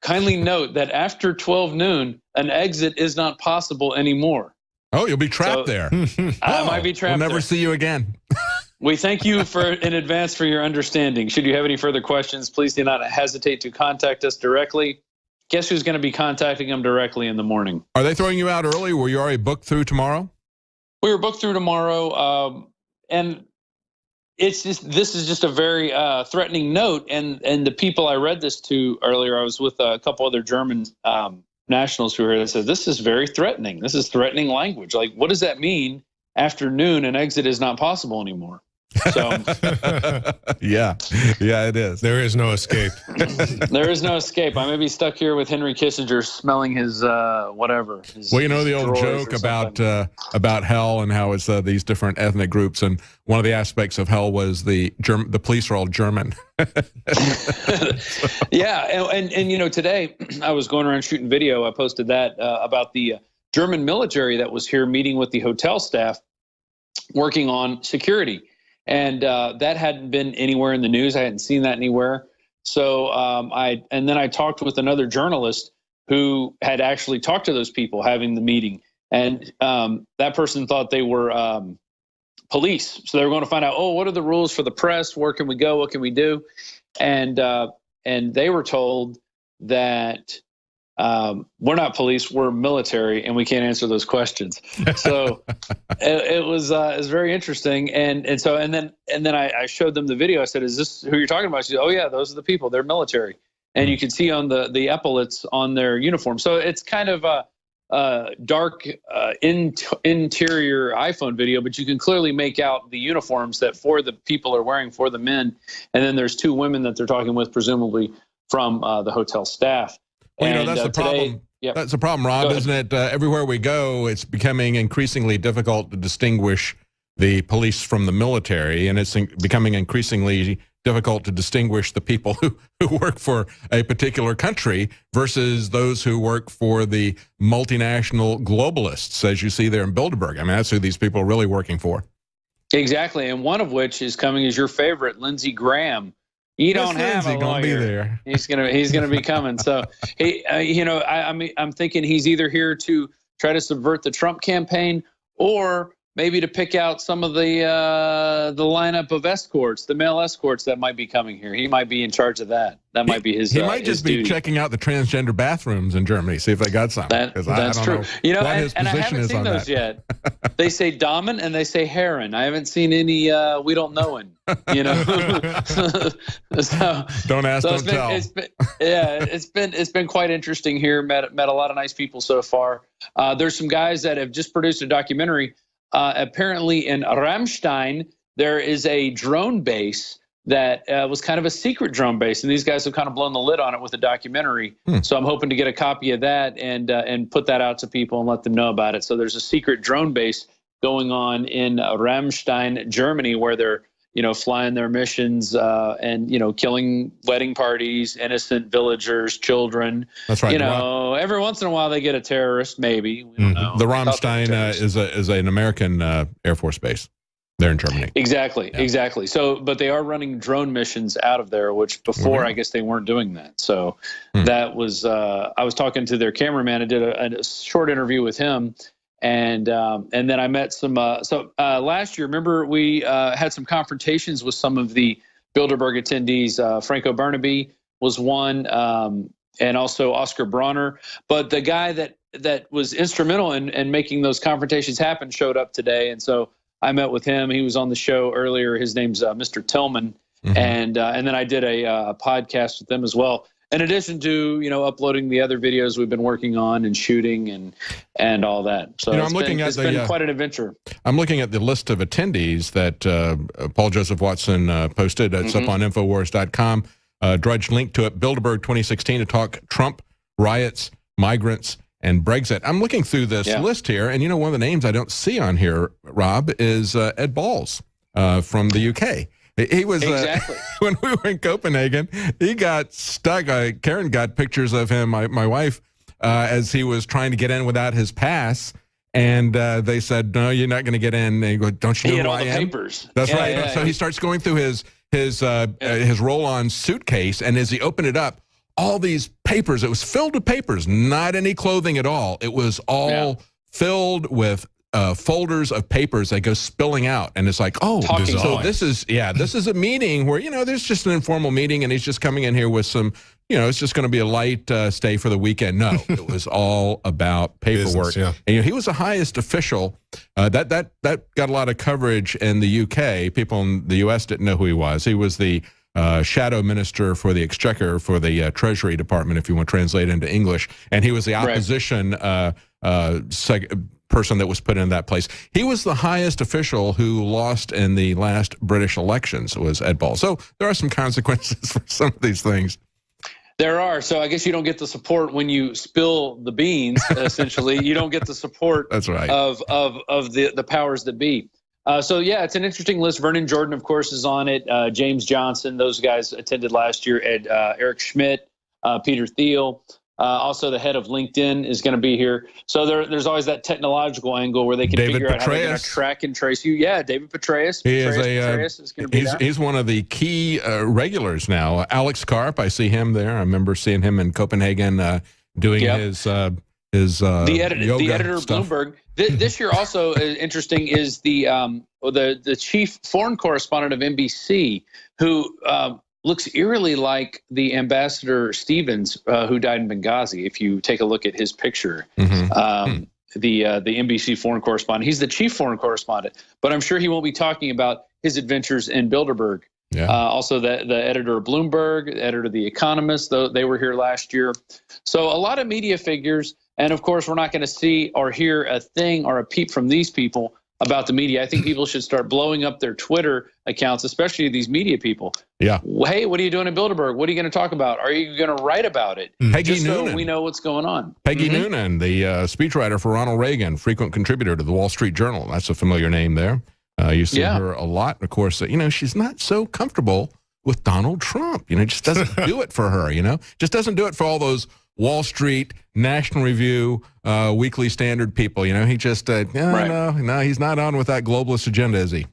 kindly note that after 12 noon, an exit is not possible anymore. Oh, you'll be trapped there. I might be trapped. We'll never there. see you again. We thank you in advance for your understanding. Should you have any further questions, please do not hesitate to contact us directly. Guess who's going to be contacting them directly in the morning? Are they throwing you out early? Were you already booked through tomorrow? We were booked through tomorrow, and this is just a very threatening note. And the people I read this to earlier, I was with a couple other German nationals who were here that said, this is very threatening. This is threatening language. Like, what does that mean? After noon, an exit is not possible anymore. So yeah, it is. There is no escape. There is no escape. I may be stuck here with Henry Kissinger smelling his whatever. Well, you know the old joke about hell and how it's these different ethnic groups, and one of the aspects of hell was the police are all German. Yeah, and you know, today I was going around shooting video. I posted that about the German military that was here meeting with the hotel staff, working on security. And that hadn't been anywhere in the news. I hadn't seen that anywhere. So then I talked with another journalist who had actually talked to those people having the meeting. And that person thought they were police. So they were going to find out, oh, what are the rules for the press? Where can we go? What can we do? And they were told that we're not police, we're military, and we can't answer those questions. So it was very interesting. And then I showed them the video. I said, "Is this who you're talking about?" She said, "Oh yeah, those are the people. They're military." And you can see on the epaulets on their uniform. So it's kind of a dark interior iPhone video, but you can clearly make out the uniforms that the people are wearing for the men. And then there's two women that they're talking with, presumably from the hotel staff. Well, you know, that's the problem. Yep. That's the problem, Rob, isn't it? Everywhere we go, it's becoming increasingly difficult to distinguish the police from the military, and it's becoming increasingly difficult to distinguish the people who work for a particular country versus those who work for the multinational globalists, as you see there in Bilderberg. I mean, that's who these people are really working for. Exactly, and one of which is coming as your favorite, Lindsey Graham. You don't have a lawyer. Be there. He's gonna be coming. So he, you know, I'm thinking he's either here to try to subvert the Trump campaign, or maybe to pick out some of the lineup of escorts, the male escorts that might be coming here. He might be in charge of that. That might be his. He might just be duty. Checking out the transgender bathrooms in Germany, see if they got something. That's true. You know, and I haven't seen those yet. They say Damen and they say Herren. I haven't seen any. We don't know him. You know. So, don't ask, don't tell. It's been quite interesting here. Met a lot of nice people so far. There's some guys that have just produced a documentary. Apparently in Ramstein, there is a drone base that was kind of a secret drone base, and these guys have kind of blown the lid on it with a documentary. So I'm hoping to get a copy of that and put that out to people and let them know about it. So there's a secret drone base going on in Ramstein, Germany, where they're flying their missions and killing wedding parties, innocent villagers, children. That's right. Every once in a while they get a terrorist, maybe. We don't know. The Ramstein is an American Air Force base there in Germany. Exactly. So, but they are running drone missions out of there, which before I guess they weren't doing that. So that was I was talking to their cameraman. I did a short interview with him. And then I met some. Last year, remember we had some confrontations with some of the Bilderberg attendees. Franco Bernabe was one, and also Oscar Bronner. But the guy that was instrumental in making those confrontations happen showed up today, and so I met with him. He was on the show earlier. His name's Mr. Tillman, and then I did a podcast with them as well. In addition to uploading the other videos we've been working on and shooting and all that. So it's been quite an adventure. I'm looking at the list of attendees that Paul Joseph Watson posted. It's up on INFOWARS.com. Drudge link to it. Bilderberg 2016 to talk Trump, riots, migrants, and Brexit. I'm looking through this list here, and one of the names I don't see on here, Rob, is Ed Balls from the UK. He was when we were in Copenhagen. He got stuck. Karen got pictures of him, my wife, as he was trying to get in without his pass, and they said, "No, you're not going to get in." And he goes, "Don't you know who I am?" Papers. That's right. So he starts going through his roll-on suitcase, and as he opened it up, all these papers. It was filled with papers, not any clothing at all. It was all filled with folders of papers that go spilling out, and it's like, oh, so this is a meeting where, you know, there's just an informal meeting, and he's just coming in here with some, you know, it's just going to be a light stay for the weekend. No, it was all about paperwork. Business, and, you know, he was the highest official. That got a lot of coverage in the UK. People in the US didn't know who he was. He was the shadow minister for the exchequer for the Treasury Department, if you want to translate it into English, and he was the opposition person that was put in that place. He was the highest official who lost in the last British elections, was Ed Ball. So there are some consequences for some of these things. There are. So I guess you don't get the support when you spill the beans, essentially. You don't get the support That's right. of the powers that be. So, yeah, it's an interesting list. Vernon Jordan, of course, is on it. James Johnson, those guys attended last year. Eric Schmidt, Peter Thiel. Also, the head of LinkedIn is going to be here. So there's always that technological angle where they can figure out how they're going to track and trace you. Yeah, David Petraeus. Is going to be he's one of the key regulars now. Alex Karp, I see him there. I remember seeing him in Copenhagen doing his yoga the editor of stuff. Bloomberg. This year also interesting is the chief foreign correspondent of NBC, who looks eerily like the Ambassador Stevens, who died in Benghazi. If you take a look at his picture, the NBC foreign correspondent, he's the chief foreign correspondent, but I'm sure he won't be talking about his adventures in Bilderberg. Yeah. Also, the editor of Bloomberg, the editor of The Economist, they were here last year. So a lot of media figures. And, of course, we're not going to see or hear a thing or a peep from these people about the media. I think people should start blowing up their Twitter accounts, especially these media people. Yeah. Hey, what are you doing in Bilderberg? What are you going to talk about? Are you going to write about it? Peggy Just Noonan. So we know what's going on. Peggy Noonan, the speechwriter for Ronald Reagan, frequent contributor to the Wall Street Journal. That's a familiar name there. You see her a lot. Of course, you know, she's not so comfortable with Donald Trump. You know, just doesn't do it for her, you know. Just doesn't do it for all those Wall Street, National Review, Weekly Standard people. You know, he just, no, he's not on with that globalist agenda, is he?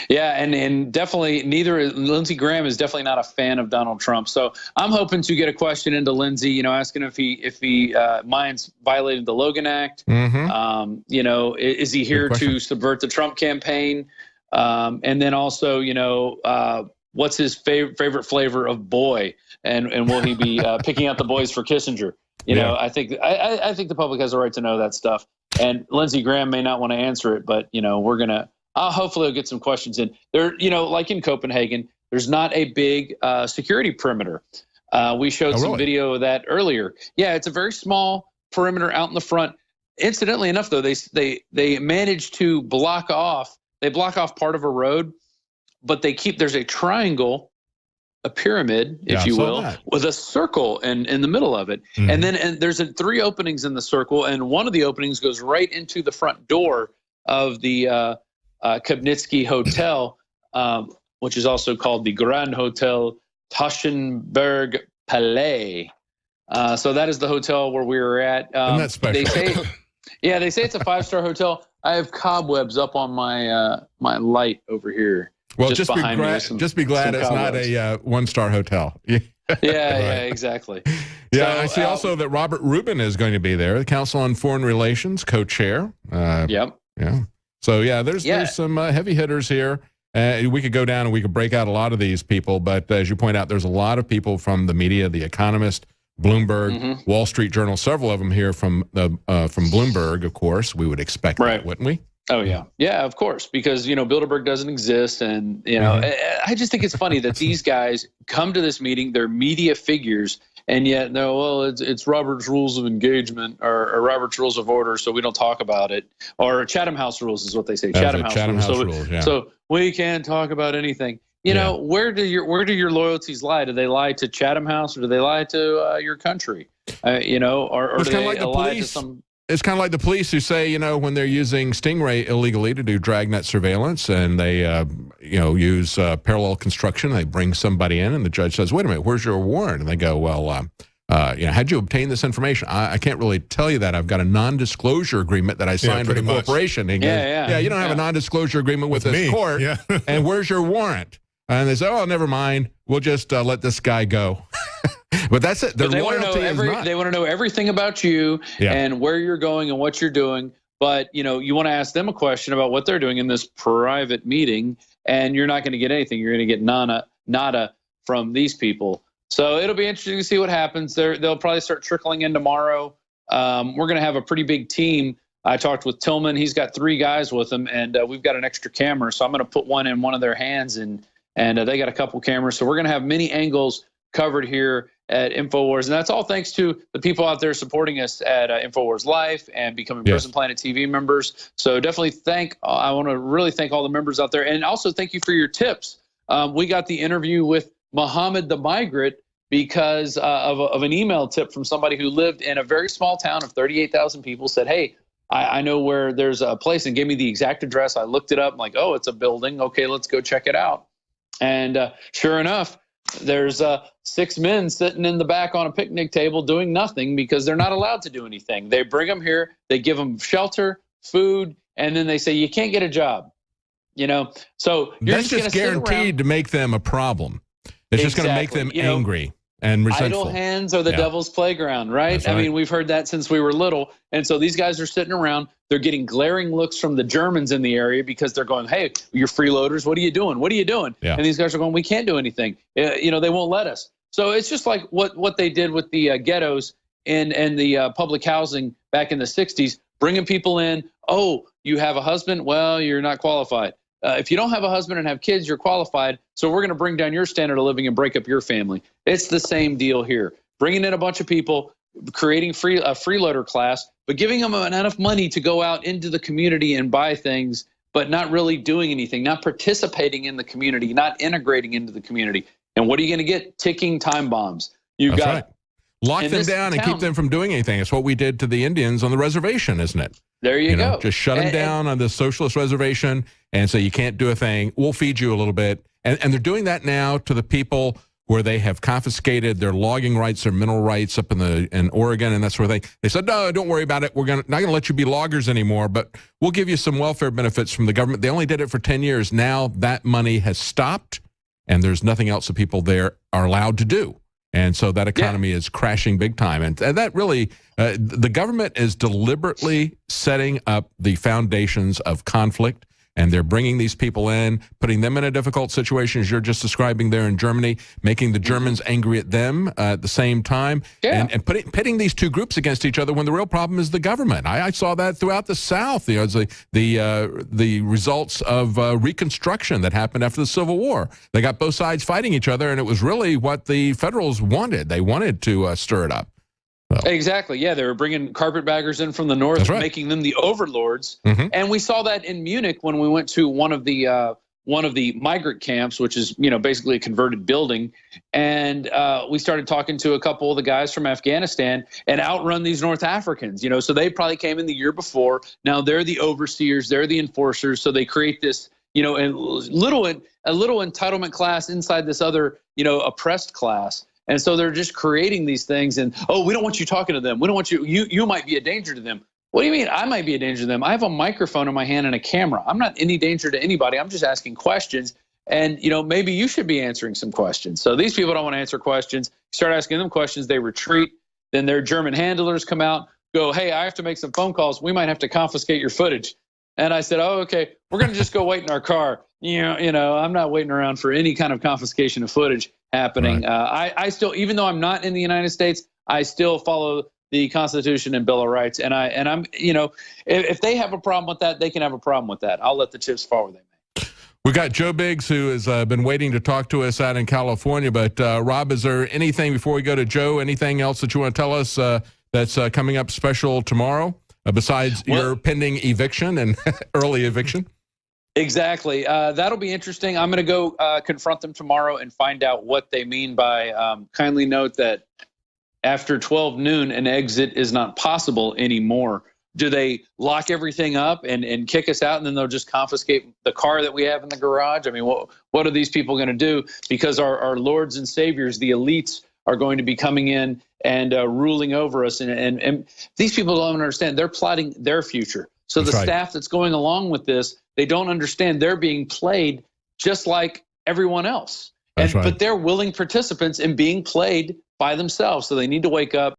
Yeah, and definitely Lindsey Graham is definitely not a fan of Donald Trump. So I'm hoping to get a question into Lindsey, you know, asking if he minds violating the Logan Act. You know, is he here to subvert the Trump campaign? And then also, you know, what's his favorite flavor of boy? And will he be picking out the boys for Kissinger? You know, I think the public has a right to know that stuff. And Lindsey Graham may not want to answer it, but, you know, we're going to hopefully we'll get some questions in there. You know, like in Copenhagen, there's not a big security perimeter. We showed some video of that earlier. Yeah, it's a very small perimeter out in the front. Incidentally enough, though, they managed to block off. They block off part of a road, but there's a triangle, a pyramid, if you will, with a circle in the middle of it. And then there's 3 openings in the circle, and one of the openings goes right into the front door of the Kibnitsky Hotel, which is also called the Grand Hotel Taschenberg Palais. So that is the hotel where we were at. Isn't that special? They say it's a 5-star hotel. I have cobwebs up on my my light over here. Well, just be glad it's not a 1-star hotel. Yeah, exactly. Yeah, so, I see also that Robert Rubin is going to be there, the Council on Foreign Relations co-chair. Yeah. So, there's some heavy hitters here. We could go down and we could break out a lot of these people, but as you point out, there's a lot of people from the media, The Economist, Bloomberg, Wall Street Journal, several of them here from Bloomberg, of course. We would expect that, wouldn't we? Oh, yeah. Yeah, of course, because, you know, Bilderberg doesn't exist. And, you know, I just think it's funny that these guys come to this meeting, they're media figures, and yet, no, well, it's Robert's Rules of Engagement or Robert's Rules of Order, so we don't talk about it. Or Chatham House Rules is what they say. Chatham House Rules. So we can't talk about anything. You know, where do your loyalties lie? Do they lie to Chatham House or do they lie to your country? You know, or do they lie to some... It's kind of like the police who say, you know, when they're using Stingray illegally to do dragnet surveillance and they, you know, use parallel construction, they bring somebody in and the judge says, wait a minute, where's your warrant? And they go, well, you know, how'd you obtain this information? I can't really tell you that. I've got a non-disclosure agreement that I signed with the corporation. And you don't have a non-disclosure agreement with this court. And where's your warrant? And they say, oh, never mind. We'll just let this guy go. But that's it. Their they loyalty is not. They want to know everything about you and where you're going and what you're doing. But, you know, you want to ask them a question about what they're doing in this private meeting, and you're not going to get anything. You're going to get nada from these people. So it'll be interesting to see what happens. They'll probably start trickling in tomorrow. We're going to have a pretty big team. I talked with Tillman. He's got 3 guys with him, and we've got an extra camera. So I'm going to put one in one of their hands, and they got a couple cameras. So we're going to have many angles covered here at InfoWars. And that's all thanks to the people out there supporting us at InfoWars Life and becoming Prison Planet TV members. So definitely I want to really thank all the members out there. And also thank you for your tips. We got the interview with Muhammad the Migrant because of an email tip from somebody who lived in a very small town of 38,000 people, said, hey, I know where there's a place, and gave me the exact address. I looked it up. I'm like, oh, it's a building. Okay, let's go check it out. And sure enough, there's 6 men sitting in the back on a picnic table doing nothing because they're not allowed to do anything. They bring them here, they give them shelter, food, and then they say, you can't get a job. You know, so you're that's just guaranteed to make them a problem. It's just going to make them angry and resentful. Idle hands are the devil's playground, right? I mean, we've heard that since we were little. And so these guys are sitting around. They're getting glaring looks from the Germans in the area because they're going, hey, you're freeloaders. What are you doing? What are you doing? Yeah. And these guys are going, we can't do anything. You know, they won't let us. So it's just like what they did with the ghettos and the public housing back in the 60s, bringing people in. Oh, you have a husband? Well, you're not qualified. If you don't have a husband and have kids, you're qualified. So we're going to bring down your standard of living and break up your family. It's the same deal here. Bringing in a bunch of people, creating a freeloader class, but giving them enough money to go out into the community and buy things, but not really doing anything, not participating in the community, not integrating into the community. And what are you going to get? Ticking time bombs. You've got right. Lock them down and keep them from doing anything. It's what we did to the Indians on the reservation, isn't it? There you go. Just shut them down on the socialist reservation and say, you can't do a thing. We'll feed you a little bit. And they're doing that now to the people where they have confiscated their logging rights, their mineral rights up in Oregon and that sort of thing. They said, no, don't worry about it. We're not going to let you be loggers anymore, but we'll give you some welfare benefits from the government. They only did it for 10 years. Now that money has stopped, and there's nothing else that people there are allowed to do. And so that economy is crashing big time. And that really, the government is deliberately setting up the foundations of conflict. And they're bringing these people in, putting them in a difficult situation, as you're just describing there in Germany, making the Germans angry at them at the same time, and pitting these two groups against each other when the real problem is the government. I saw that throughout the South. You know, the results of Reconstruction that happened after the Civil War. They got both sides fighting each other, and it was really what the Federals wanted. They wanted to stir it up. So. Exactly. Yeah, they were bringing carpetbaggers in from the north, making them the overlords. And we saw that in Munich when we went to one of the migrant camps, which is basically a converted building. And we started talking to a couple of the guys from Afghanistan and outrun these North Africans. So they probably came in the year before. Now they're the overseers, they're the enforcers. So they create this a little entitlement class inside this other oppressed class. And so they're just creating these things, and we don't want you talking to them. We don't want you might be a danger to them. What do you mean I might be a danger to them? I have a microphone in my hand and a camera. I'm not any danger to anybody. I'm just asking questions. And maybe you should be answering some questions. So these people don't want to answer questions. You start asking them questions, they retreat. Then their German handlers come out, go, hey, I have to make some phone calls. We might have to confiscate your footage. And I said, oh, okay, we're going to just go wait in our car. I'm not waiting around for any kind of confiscation of footage happening. Right. I still, even though I'm not in the United States, I still follow the Constitution and Bill of Rights. And I'm, if they have a problem with that, they can have a problem with that. I'll let the chips fall where they may. We got Joe Biggs, who has been waiting to talk to us out in California. But Rob, is there anything before we go to Joe? Anything else that you want to tell us that's coming up special tomorrow besides your pending eviction and early eviction? Exactly. That'll be interesting. I'm going to go confront them tomorrow and find out what they mean by kindly note that after 12 noon, an exit is not possible anymore. Do they lock everything up and kick us out, and then they'll just confiscate the car that we have in the garage? I mean, what are these people going to do? Because our lords and saviors, the elites, are going to be coming in and ruling over us. And these people don't understand. They're plotting their future. So the staff that's going along with this, they don't understand they're being played just like everyone else. But they're willing participants in being played by themselves. So they need to wake up.